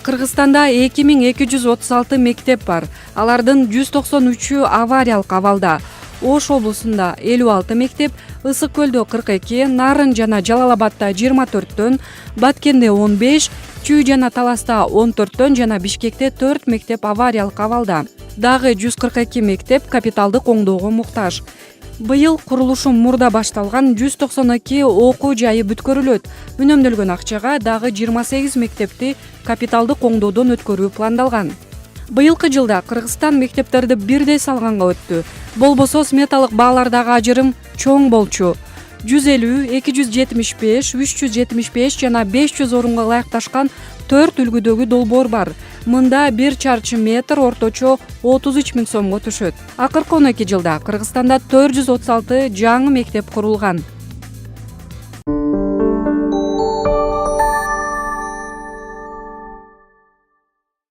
Кыргызстанда 2236 мектеп бар. Алардын 193-ü авариялык абалда. Ош облусунда 56 мектеп, Ысык көлдө 42, Нарын жана Жалал Абадта 24төн, Баткенде 15, Чүй жана Таласта 14төн жана Бишкекте 4 мектеп авариялык абалда. Дагы 142 мектеп капиталдык оңдоого муктаж. Быйыл курулушу мурда башталган 192 окуу жайы бүткөрүлөт. Үнөмдөлгөн акчага дагы 28 мектепти капиталдык оңдоодон өткөрүү пландалган. Быйылкы жылда Кыргызстан мектептерди бирдей салганга өттү. Болбосо сметалык баалардагы ажырым чоң болчу. 150, 275, 375 жана 500 орунга ылайыкташкан 4 үлгүдөгү долбоор бар. Мында 1 чарчы метр орточо 33 000 сомго түшөт. Акыркы 12 жылда Кыргызстанда 436 жаңы мектеп курулган.